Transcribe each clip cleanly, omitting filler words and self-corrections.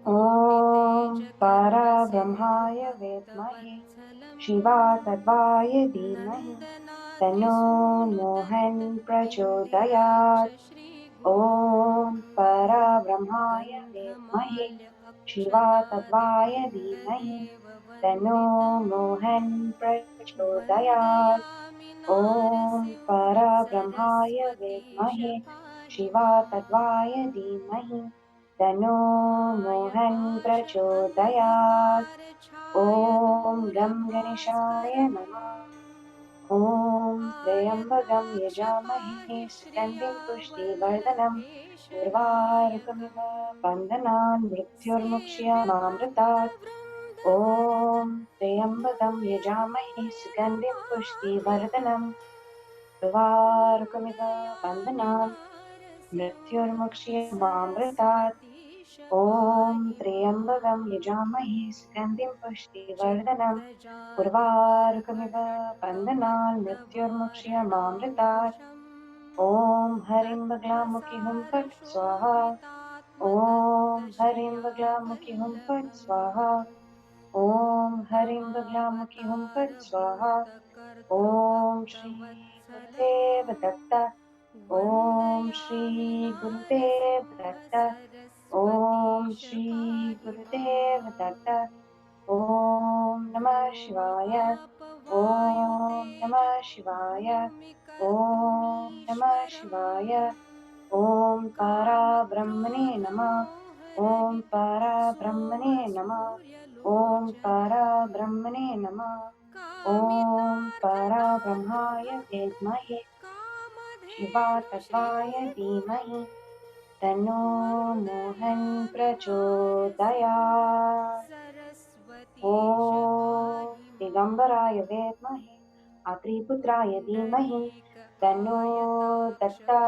Om Para Brahmaya Vedmahe Shiva Tadvaya Dhimahi Tano Mohan Prachodayat. Om Para Brahmaya Vedmahe Shiva Tadvaya Dhimahi Tano Mohan Prachodayat. Om Para Brahmaya Vedmahe Shiva Tadvaya Dhimahi Tano Mohan Prachodayat. Om Gam Ganeshaya Namah. Om Trayambagam Yajamahe Sukandhim Pushtivardhanam Urvarukamiva Bandhanan Mrityurmukshya Om Trayambagam Yajamahe Sugandhim Pushtivardhanam Urvarukamiva Bandhanan Mrityurmukshya Om Trayambagam Yajamahe Sugandhim Pushtivardhanam Urvarukamiva Bandhanan Mrityurmukshya Om Harim Baglamukhi Hum Fat Swaha. Om Harim Baglamukhi Hum Fat Swaha. Om Harim Baglamukhi Hum Fat Swaha. Om Shri Gurudev Datta. Om Shri Gurudev Datta. Om Shri Gurudev Datta. Om Namah Shivaya. Om Namah Shivaya. Om Namah Shivaya. Om Para Brahmane Namah. Om Para Brahmane Namah. Om Para Brahmane Namah. Om Para Brahmaya Vedmahe Shiva Tatvaya Dhimahi Tano Mohan Prachodayat. Om Digambaraya Vedmahe Atriputraya Dhimahi Tano Datta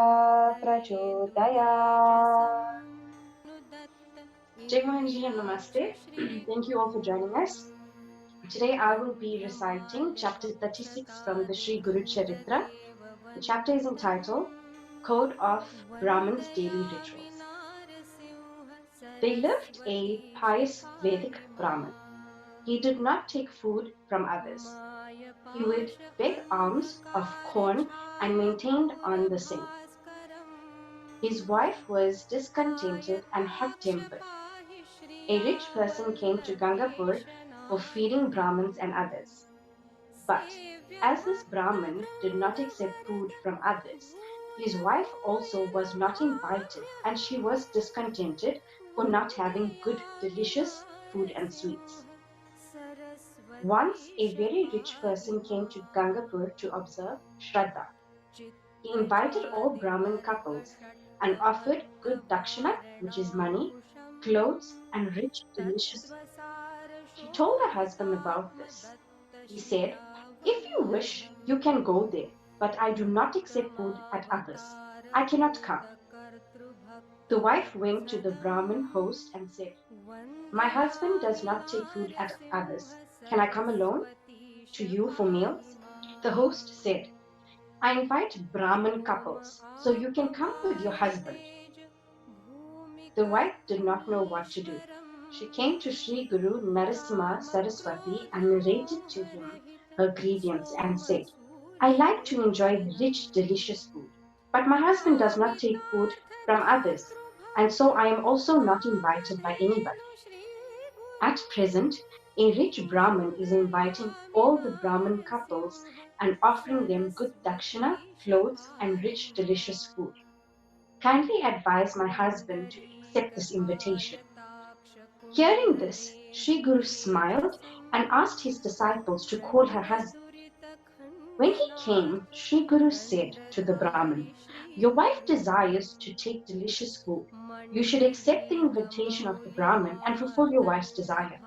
Prachodayat. Jai Mohanji and Namaste. Thank you all for joining us. Today I will be reciting chapter 36 from the Shri Guru Charitra. The chapter is entitled Code of Brahmin's Daily Rituals. There lived a pious Vedic Brahmin. He did not take food from others. He would beg alms of corn and maintained on the same. His wife was discontented and hot-tempered. A rich person came to Gangapur for feeding Brahmins and others. But as this Brahmin did not accept food from others, his wife also was not invited, and she was discontented for not having good, delicious food and sweets. Once a very rich person came to Gangapur to observe Shraddha. He invited all Brahmin couples and offered good dakshina, which is money, clothes, and rich, delicious food. She told her husband about this. He said, "If you wish, you can go there, but I do not accept food at others. I cannot come." The wife went to the Brahmin host and said, "My husband does not take food at others. Can I come alone to you for meals?" The host said, "I invite Brahmin couples, so you can come with your husband." The wife did not know what to do. She came to Shri Guru Narasimha Saraswati and narrated to him her grievance and said, "I like to enjoy rich, delicious food, but my husband does not take food from others, and so I am also not invited by anybody. At present, a rich Brahmin is inviting all the Brahmin couples and offering them good dakshina, clothes, and rich, delicious food. Kindly advise my husband to accept this invitation." Hearing this, Shri Guru smiled and asked his disciples to call her husband. When he came, Shri Guru said to the Brahmin, "Your wife desires to take delicious food. You should accept the invitation of the Brahmin and fulfill your wife's desire.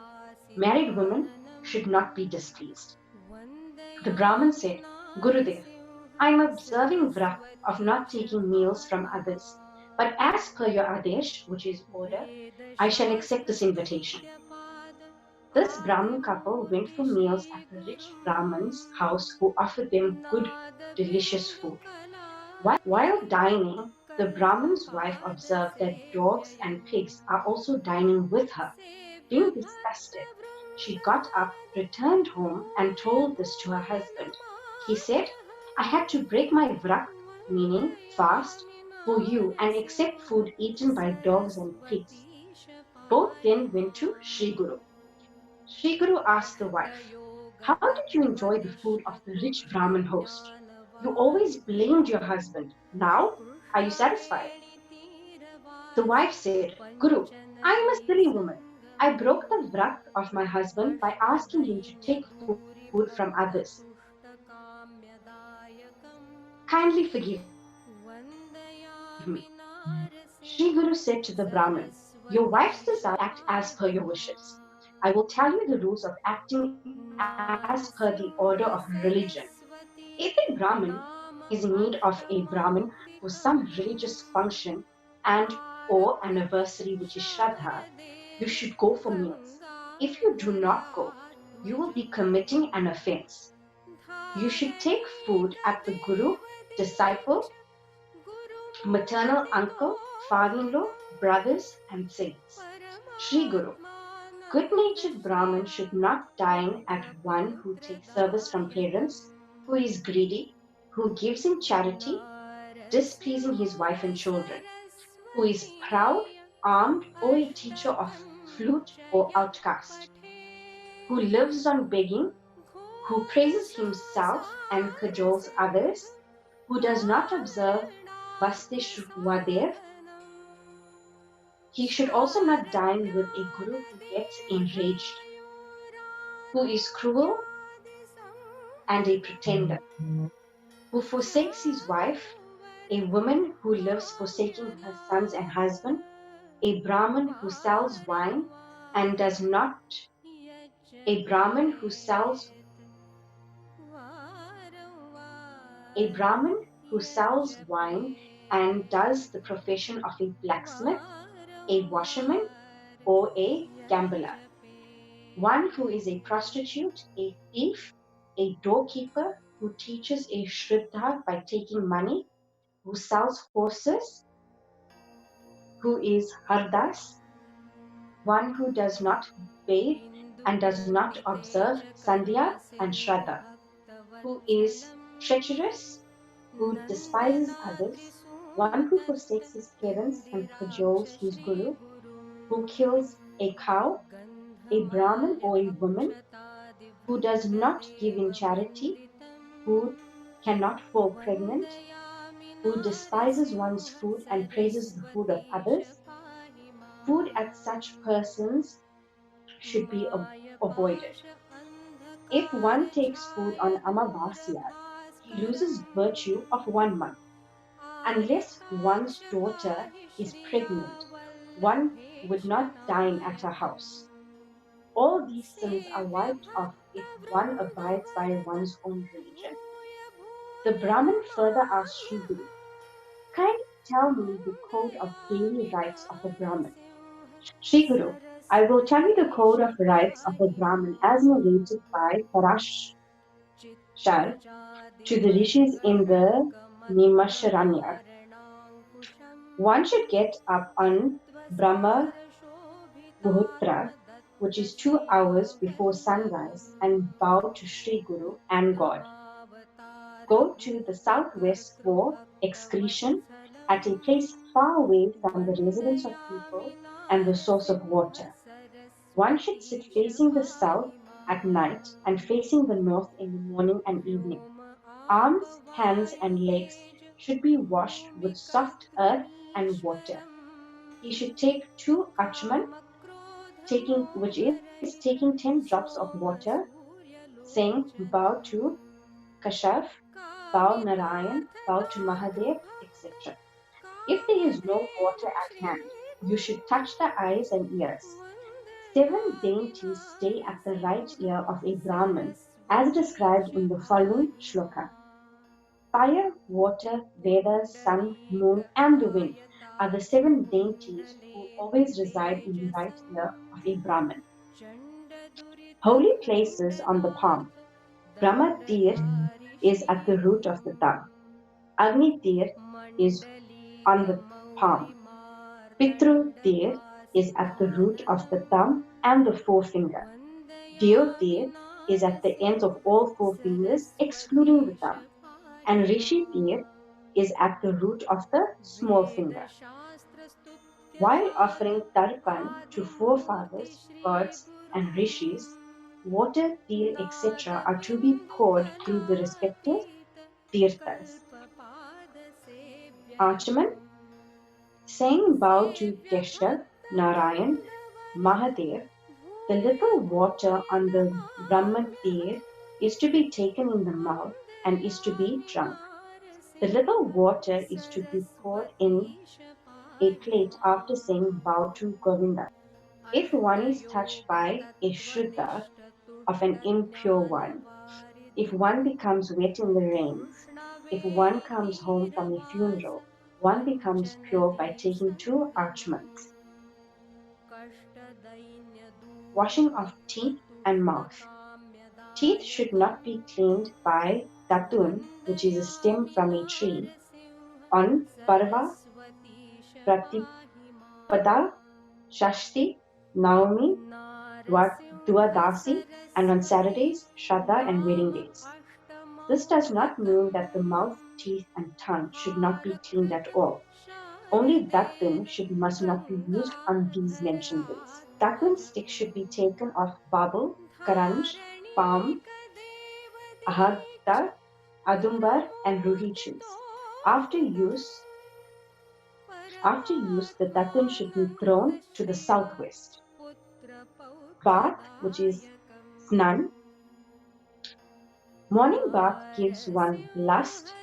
Married women should not be displeased." The Brahmin said, "Gurudev, I am observing vrat of not taking meals from others. But as per your adesh, which is order, I shall accept this invitation." This Brahmin couple went for meals at the rich Brahmin's house who offered them good, delicious food. While dining, The Brahmin's wife observed that dogs and pigs are also dining with her. Being disgusted, she got up, returned home, and told this to her husband. He said, I had to break my vrak, meaning fast, for you and accept food eaten by dogs and pigs. Both then went to Shri Guru. Shri Guru asked the wife, how did you enjoy the food of the rich Brahmin host? You always blamed your husband. Now, are you satisfied? The wife said, Guru, I am a silly woman. I broke the vrak of my husband by asking him to take food from others. Kindly forgive me. Shri Guru said to the Brahmin, your wife's desire is to act as per your wishes. I will tell you the rules of acting as per the order of religion. If a Brahmin is in need of a Brahmin for some religious function and or anniversary which is Shraddha, you should go for meals. If you do not go, you will be committing an offense. You should take food at the Guru, disciple, maternal uncle, father-in-law, brothers, and saints. Shri Guru. Good-natured Brahmin should not dine at one who takes service from parents, who is greedy, who gives in charity, displeasing his wife and children, who is proud, armed, or a teacher of flute or outcast, who lives on begging, who praises himself and cajoles others, who does not observe Vastishvadev. He should also not dine with a guru who gets enraged, who is cruel and a pretender, who forsakes his wife, a woman who lives forsaking her sons and husband, a Brahmin who sells wine and does not, a Brahmin who sells a Brahmin who sells wine and does the profession of a blacksmith, a washerman, or a gambler. One who is a prostitute, a thief, a doorkeeper who teaches a Shripad by taking money, who sells horses, who is Hardas, one who does not bathe and does not observe Sandhya and Shraddha, who is treacherous, who despises others, one who forsakes his parents and cajoles his guru, who kills a cow, a Brahmin or a woman, who does not give in charity, who cannot fall pregnant, who despises one's food and praises the food of others. Food at such persons should be avoided. If one takes food on Amavasya, he loses virtue of 1 month. Unless one's daughter is pregnant, one would not dine at her house. All these sins are wiped off if one abides by one's own religion. The Brahmin further asked Shri Guru, kindly tell me the code of daily rites of a Brahmin. Shri Guru, I will tell you the code of rites of a Brahmin as narrated by Parashar to the rishis in the Nimasharanya. One should get up on Brahma Muhurta, which is 2 hours before sunrise, and bow to Shri Guru and God. Go to the southwest for excretion at a place far away from the residence of people and the source of water. One should sit facing the south at night and facing the north in the morning and evening. Arms, hands, and legs should be washed with soft earth and water. He should take 2 achman, which is taking 10 drops of water, saying bow to Kashaf, bow Narayan, bow to Mahadev, etc. If there is no water at hand, you should touch the eyes and ears. 7 dainties stay at the right ear of a Brahmin, as described in the following shloka. Fire, water, Vedas, sun, moon, and the wind are the 7 dainties who always reside in the right ear of a Brahmin. Holy places on the palm. Brahma Tir is at the root of the tongue. Agni Tir is on the palm. Pitru Tir is at the root of the thumb and the forefinger. Deo Tir is at the ends of all four fingers, excluding the thumb. And Rishi Tir is at the root of the small finger. While offering tarpan to forefathers, gods, and rishis, water, tir, etc. are to be poured through the respective tirthas. Archaman, saying bow to Keshav, Narayan, Mahadev, the little water on the Brahman tir is to be taken in the mouth and is to be drunk. The little water is to be poured in a plate after saying bow to Govinda. If one is touched by a Shruddha of an impure one, if one becomes wet in the rains, if one comes home from a funeral, one becomes pure by taking 2 archmans. Washing of teeth and mouth. Teeth should not be cleaned by datun, which is a stem from a tree, on Parva, Pratipada, Shashti, Naomi, Duadasi, and on Saturdays, Shraddha, and wedding days. This does not mean that the mouth, teeth, and tongue should not be cleaned at all. Only datun must not be used on these mentioned days. Datun sticks should be taken off babul, karanj, palm, ahagda, adumbar, and ruhi trees. After use, the datun should be thrown to the southwest. Bath, which is snan. Morning bath gives one lust,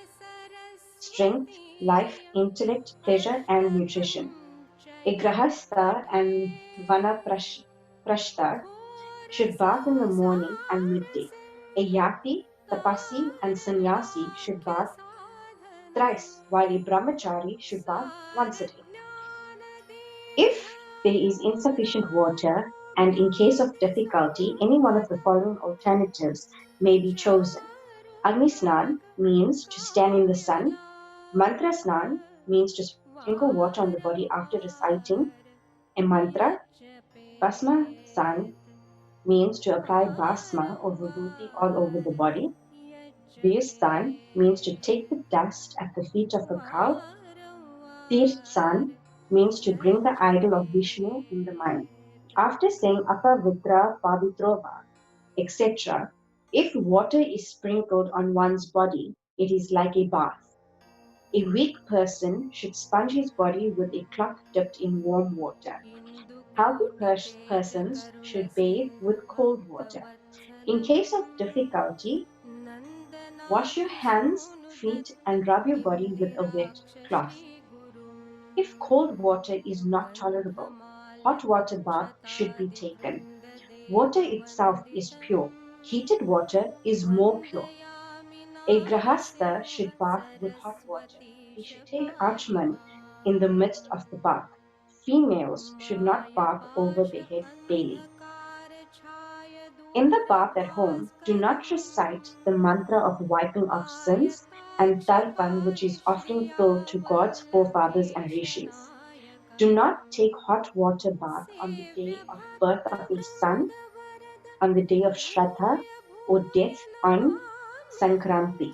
strength, life, intellect, pleasure, and nutrition. A grahastha and vanaprashta should bath in the morning and midday. A yati, tapasi, and sannyasi should bath thrice, while a brahmachari should bath once a day. If there is insufficient water, and in case of difficulty, any one of the following alternatives may be chosen. Agni Snan means to stand in the sun. Mantra Snan means to sprinkle water on the body after reciting a mantra. Basma San means to apply basma or vibhuti all over the body. Vyastan means to take the dust at the feet of a cow. Tirtsan means to bring the idol of Vishnu in the mind. After saying Apavitra, Pavitrova, etc., if water is sprinkled on one's body, it is like a bath. A weak person should sponge his body with a cloth dipped in warm water. Healthy persons should bathe with cold water. In case of difficulty, wash your hands, feet, and rub your body with a wet cloth. If cold water is not tolerable, hot water bath should be taken. Water itself is pure. Heated water is more pure. A grahastha should bath with hot water. He should take Achman in the midst of the bath. Females should not bath over the head daily. In the bath at home, do not recite the mantra of wiping off sins and tarpan, which is offering filled to God's forefathers and rishis. Do not take hot water bath on the day of birth of a son, on the day of Shraddha, or death on Sankranti,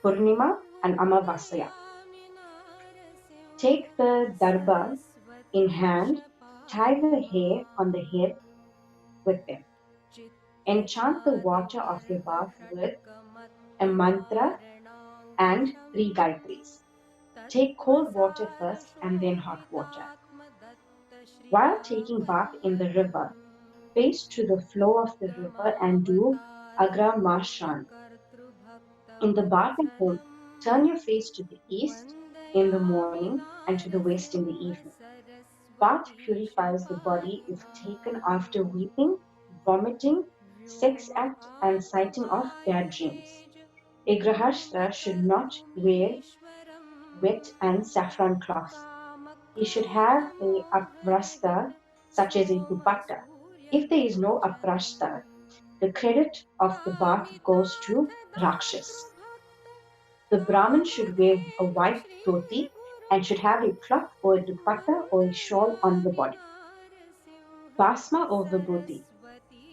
Purnima, and Amavasya. Take the darbar in hand, tie the hair on the head with them. Enchant the water of your bath with a mantra and 3 gayatris. Take cold water first and then hot water. While taking bath in the river, face to the flow of the river and do Agra Mashan. In the bath at home, turn your face to the east in the morning and to the west in the evening. Bath purifies the body if taken after weeping, vomiting, sex act, and sighting of bad dreams. A grahastha should not wear wet and saffron cloth. He should have a aprastha, such as a dupatta. If there is no aprastha, the credit of the bath goes to Rakshas. The Brahmin should wear a white dhoti and should have a cloth or a dupatta or a shawl on the body. Bhasma or vibhuti.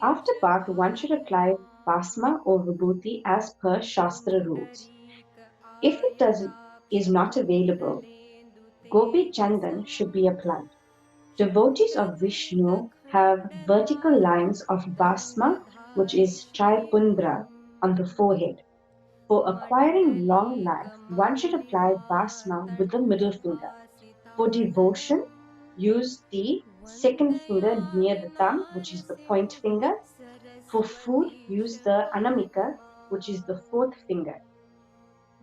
After bath, one should apply bhasma or vibhuti as per Shastra rules. If is not available, Gopi Chandan should be applied. Devotees of Vishnu have vertical lines of bhasma, which is tripundra, on the forehead. For acquiring long life, one should apply bhasma with the middle finger. For devotion, use the second finger near the thumb, which is the point finger. For food, use the anamika, which is the fourth finger.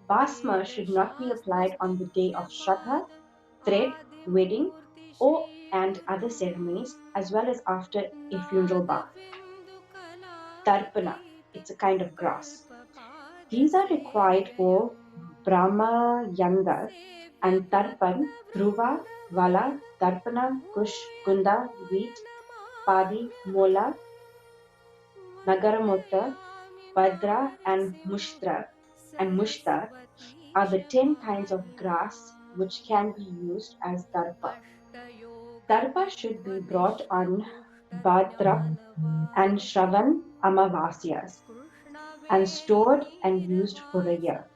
Bhasma should not be applied on the day of Shraddha, thread, wedding, or and other ceremonies, as well as after a funeral bath. Tarpana, it's a kind of grass. These are required for Brahma Yanga and Tarpan, Dhruva, Vala, Tarpana, Kush, Kunda, Wheat, Padi, Mola, Nagaramutta, Bhadra, and Mushtar are the 10 kinds of grass which can be used as darpa. Darpa should be brought on Bhadrap and Shravan Amavasyas and stored and used for a year.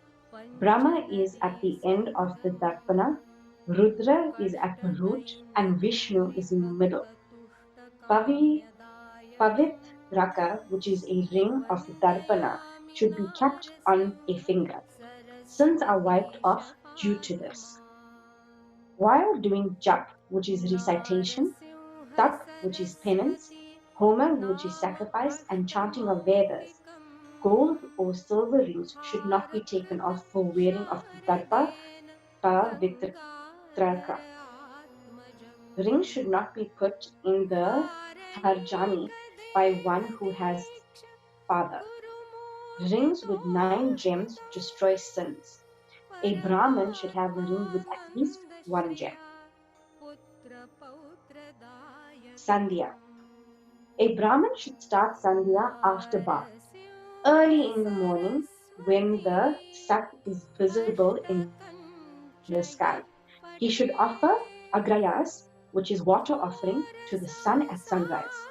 Brahma is at the end of the Darpana, Rudra is at the root, and Vishnu is in the middle. Pavitraka, which is a ring of Darpana, should be kept on a finger. Sins are wiped off due to this. While doing jap, which is recitation, tap, which is penance, homa, which is sacrifice, and chanting of Vedas, gold or silver rings should not be taken off for wearing of the darpa pavitraka. Rings should not be put in the tarjani by one who has father. Rings with 9 gems destroy sins. A Brahmin should have a ring with at least 1 gem. Sandhya. A Brahmin should start Sandhya after bath, early in the morning when the sun is visible in the sky. He should offer agrayas, which is water offering, to the sun at sunrise.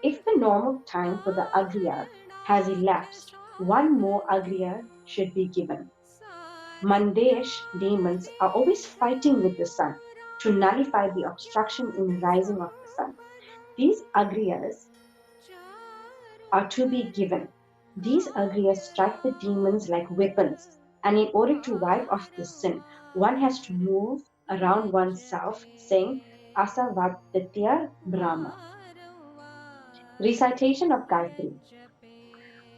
If the normal time for the agrya has elapsed, 1 more agrya should be given. Mandesh demons are always fighting with the sun to nullify the obstruction in the rising of the sun. These agriyas are to be given. These agriyas strike the demons like weapons, and in order to wipe off the sin, one has to move around oneself saying Asavaditya Brahma. Recitation of Gayatri.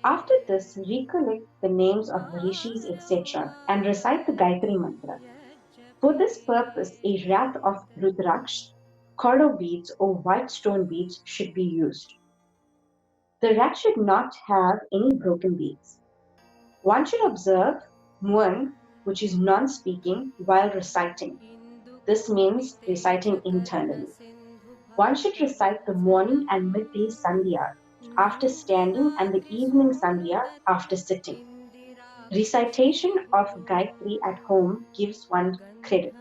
After this, recollect the names of the rishis, etc., and recite the Gayatri mantra. For this purpose, a wreath of Rudraksh, cordo beads, or white stone beads should be used. The rack should not have any broken beads. One should observe muan, which is non-speaking, while reciting. This means reciting internally. One should recite the morning and midday sandhya after standing and the evening sandhya after sitting. Recitation of Gayatri at home gives one credit.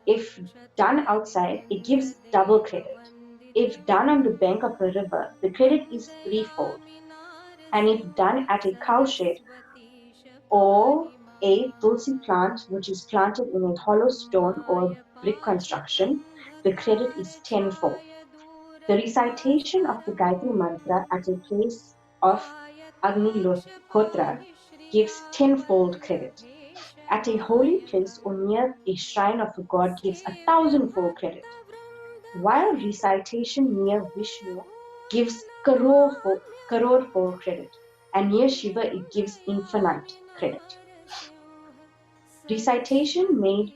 If done outside, it gives double credit. If done on the bank of a river, the credit is threefold. And if done at a cowshed or a tulsi plant which is planted in a hollow stone or brick construction, the credit is tenfold. The recitation of the Gayatri mantra at a place of Agni Hotra gives tenfold credit. At a holy place or near a shrine of a god gives 1,000-fold credit. While recitation near Vishnu gives crore-fold credit, and near Shiva it gives infinite credit. Recitation made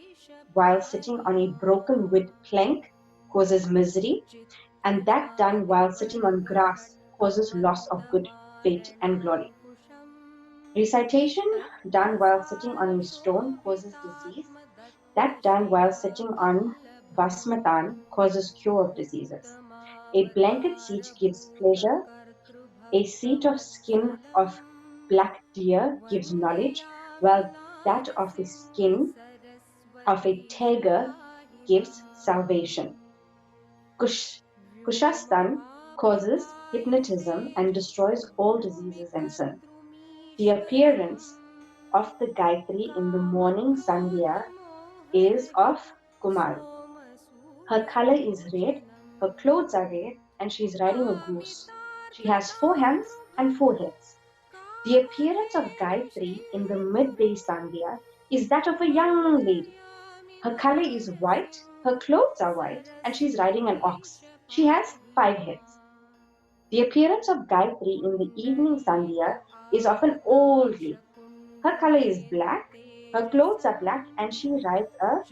while sitting on a broken wood plank causes misery, and that done while sitting on grass causes loss of good fate and glory. Recitation done while sitting on a stone causes disease. That done while sitting on Vasmatan causes cure of diseases. A blanket seat gives pleasure. A seat of skin of black deer gives knowledge, while that of the skin of a tiger gives salvation. Kushastan causes hypnotism and destroys all diseases and sin. The appearance of the Gayatri in the morning Sandhya is of Kumari. Her color is red, her clothes are red, and she is riding a goose. She has 4 hands and 4 heads. The appearance of Gayatri in the midday Sandhya is that of a young lady. Her color is white, her clothes are white, and she is riding an ox. She has 5 heads. The appearance of Gayatri in the evening Sandhya is of an old lady. Her color is black, her clothes are black, and she rides a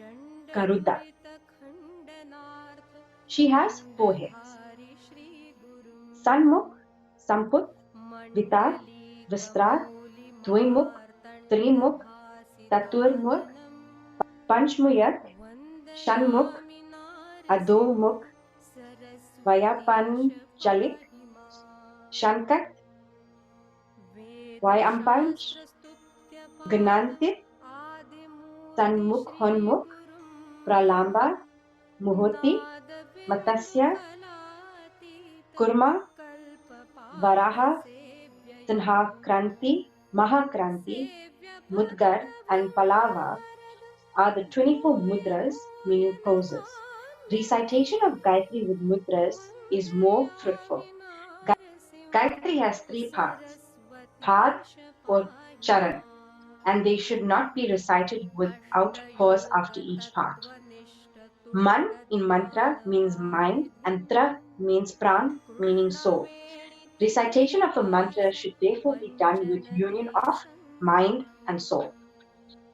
Garuda. She has 4 heads. Sanmukh, Samput, Vitar, Vistrar, Dvimukh, Trimukh, Taturmukh, Panchmuyak, Shanmukh, Adomukh, Vayapanchalik, Shankat, Vayampanch, Gnantit, Sanmukh Honmukh, Pralamba, Muhoti, Matasya, Kurma, Varaha, Sinhakranti, Mahakranti, Mudgar, and Palava are the 24 mudras, meaning poses. Recitation of Gayatri with mudras is more fruitful. Gayatri has 3 parts, Pad or Charan, and they should not be recited without pause after each part. Man in mantra means mind, and Tra means pran, meaning soul. Recitation of a mantra should therefore be done with union of mind and soul.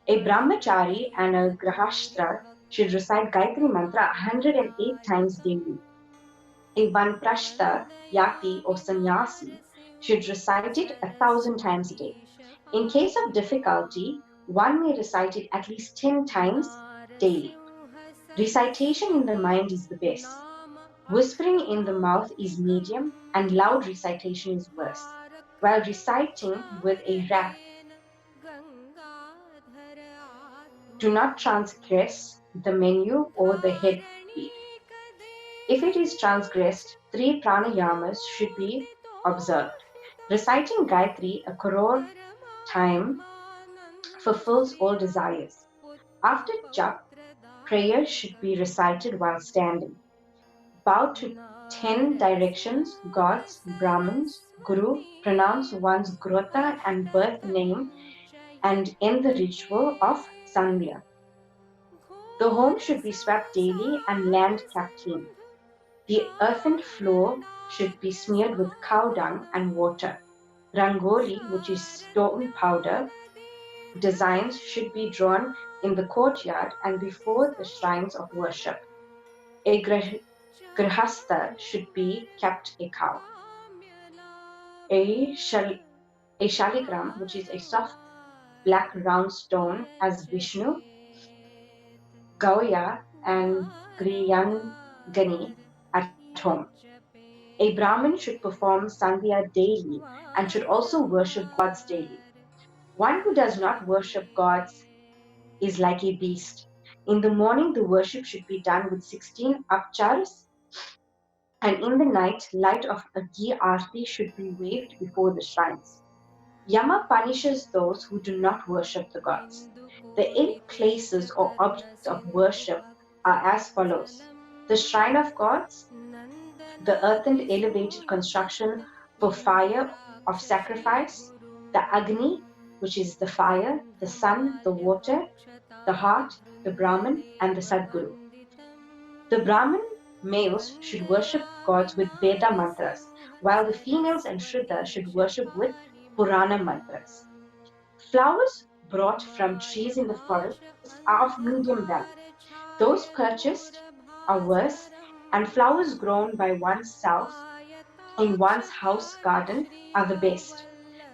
A brahmachari and a grahashtra should recite Gayatri mantra 108 times daily. A vanprashta, yati or sannyasi should recite it 1,000 times a day. In case of difficulty, one may recite it at least 10 times daily. Recitation in the mind is the best. Whispering in the mouth is medium, and loud recitation is worse. While reciting with a rap, do not transgress the menu or the head beat. If it is transgressed, 3 pranayamas should be observed. Reciting Gayatri a crore time fulfills all desires. After jap, prayer should be recited while standing. Bow to 10 directions, gods, Brahmins, Guru, pronounce one's grota and birth name, and end the ritual of Sandhya. The home should be swept daily and land kept clean. The earthen floor should be smeared with cow dung and water. Rangoli, which is stone powder, designs should be drawn in the courtyard and before the shrines of worship. A grihastha should be kept a cow. A shaligram, which is a soft black round stone, has Vishnu, Gauya, and Griyangani at home. A Brahmin should perform Sandhya daily and should also worship gods daily. One who does not worship gods is like a beast. In the morning, the worship should be done with 16 upchars, and in the night, light of a ghee aarti should be waved before the shrines. Yama punishes those who do not worship the gods. The 8 places or objects of worship are as follows: the shrine of gods, the earthen elevated construction for fire of sacrifice, the Agni, which is the fire, the sun, the water, the heart, the Brahman, and the Sadguru. The Brahmin males should worship gods with Veda mantras, while the females and Shraddha should worship with Purana mantras. Flowers brought from trees in the forest are of medium value. Those purchased are worse, and flowers grown by oneself in one's house garden are the best.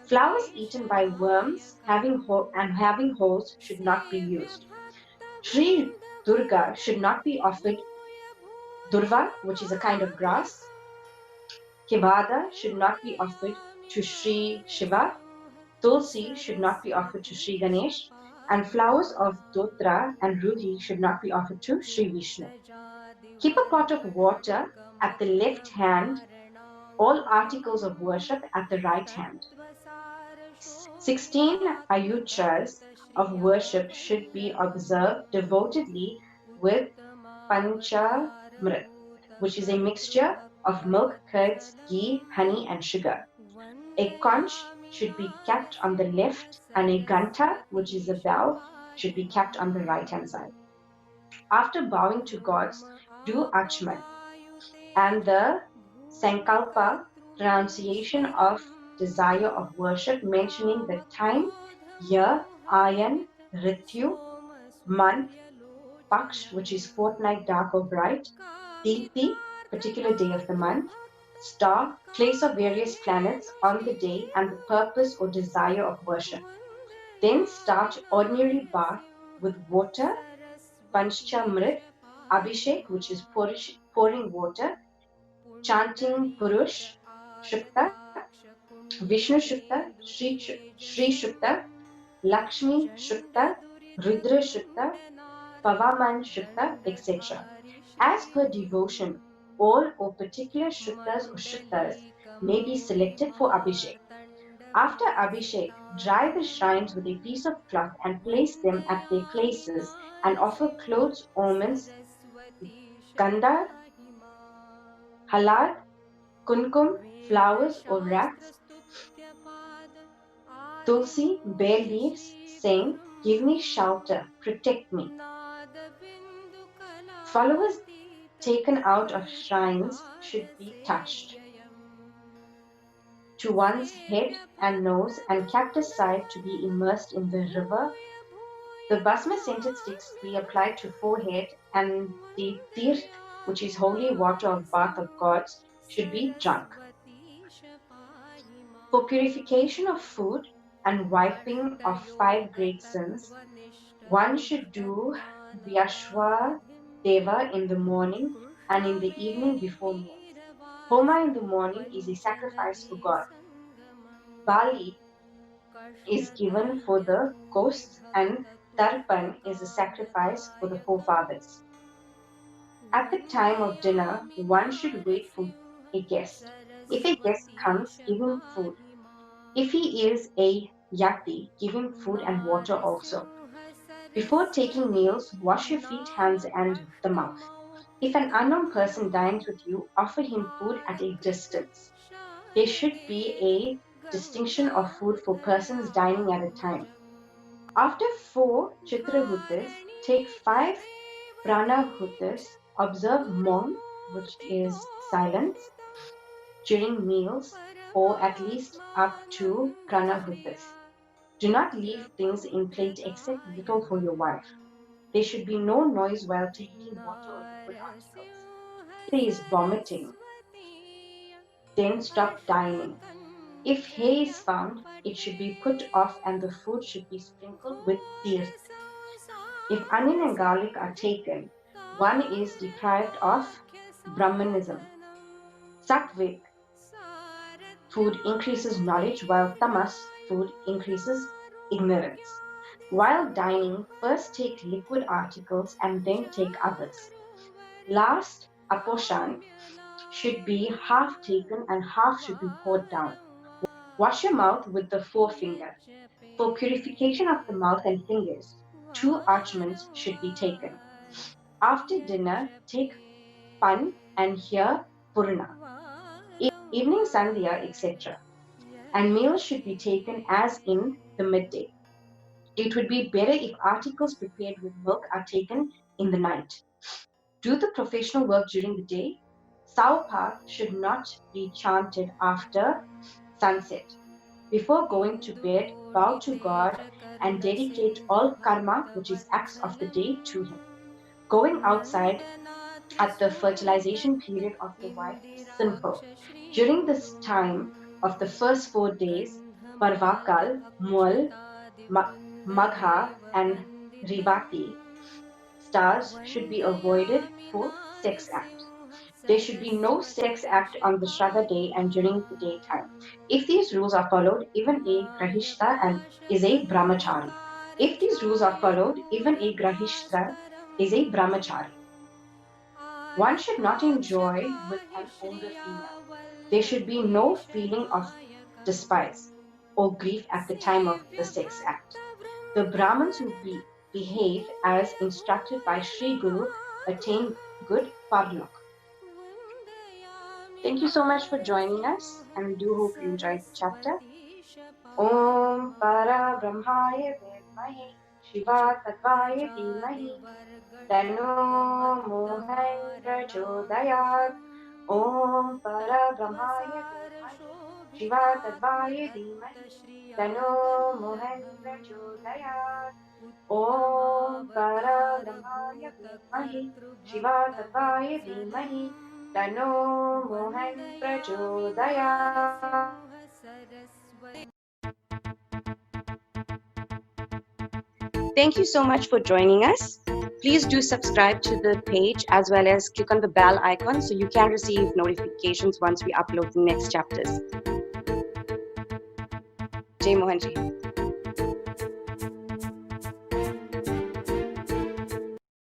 Flowers eaten by worms having holes should not be used. Shri Durga should not be offered Durva, which is a kind of grass. Kivada should not be offered to Shri Shiva. Tulsi should not be offered to Shri Ganesh. and flowers of Dotra and Ruhi should not be offered to Sri Vishnu. Keep a pot of water at the left hand, all articles of worship at the right hand. 16 ayuchas of worship should be observed devotedly with panchamrit, which is a mixture of milk, curds, ghee, honey, and sugar. A conch should be kept on the left, and a ganta, which is a bell, should be kept on the right hand side. After bowing to gods, do achman, and the sankalpa, pronunciation of desire of worship, mentioning the time, year, ayan, ritu, month, paksh, which is fortnight, dark or bright, tithi, particular day of the month, star, place of various planets on the day, and the purpose or desire of worship. Then start ordinary bath with water, panchamrit, abhishek, which is pouring water, chanting Purush, Shripta, Vishnu Shripta, Shri Shripta, Lakshmi Shripta, Rudra Shripta, Pavaman Shripta, etc. As per devotion, all or particular Shriptas or Shriptas may be selected for Abhishek. After Abhishek, dry the shrines with a piece of cloth and place them at their places and offer clothes, ornaments, gandha, halad, kunkum, flowers or rats, tulsi, bare leaves, saying, "Give me shelter, protect me." Followers taken out of shrines should be touched to one's head and nose and kept aside to be immersed in the river. The bhasma scented sticks be applied to forehead, and the tirth, which is holy water of bath of gods, should be drunk. For purification of food and wiping of 5 great sins, one should do Vyashva Deva in the morning and in the evening before meals. Homa in the morning is a sacrifice for God. Bali is given for the ghosts, and Tarpan is a sacrifice for the forefathers. At the time of dinner, one should wait for a guest. If a guest comes, give him food. If he is a yati, give him food and water also. Before taking meals, wash your feet, hands, and the mouth. If an unknown person dines with you, offer him food at a distance. There should be a distinction of food for persons dining at a time. After 4 Chitrahutas, take 5 Pranahutas, observe Maun, which is silence, during meals, or at least up to Pranahutas. Do not leave things in plate except little for your wife. There should be no noise while taking water or liquid articles. If there is vomiting, then stop dining. If hair is found, it should be put off and the food should be sprinkled with tirth. If onion and garlic are taken, one is deprived of Brahmanism. Sattvic food increases knowledge, while tamas food increases ignorance. While dining, first take liquid articles and then take others. Last, aposhan should be half taken and half should be poured down. Wash your mouth with the forefinger. For purification of the mouth and fingers, 2 archments should be taken. After dinner, take pan and hear purna. Evening sandhya, etc. And meals should be taken as in the midday. It would be better if articles prepared with milk are taken in the night. Do the professional work during the day. Saupa should not be chanted after sunset. Before going to bed, bow to God and dedicate all karma, which is acts of the day, to Him. Going outside at the fertilization period of the wife is sinful. During this time of the first 4 days, Parvakal, Mul, Magha, and Rivati stars should be avoided for sex act. There should be no sex act on the Shraddha day and during the daytime. If these rules are followed, even a Grahishta is a Brahmachari. If these rules are followed, even a Grahishta is a Brahmachari. One should not enjoy with an older female. There should be no feeling of despise or grief at the time of the sex act. The Brahmins who behave as instructed by Shri Guru attain good parlok. Thank you so much for joining us, and we do hope you enjoyed the chapter. Om Para Brahmaya Vidmahi Shiva Tattvaya Dhimahi Tano Mohan Prachodayat. Om Para Brahmaya Vidmahi Shiva Tattvaya Dhimahi Tano Mohan Prachodayat. Om Para Brahmaya Vidmahi Shiva Tattvaya Dhimahi Tano Mohan Prachodayat. Thank you so much for joining us. Please do subscribe to the page as well as click on the bell icon so you can receive notifications once we upload the next chapters. Jai Mohanji.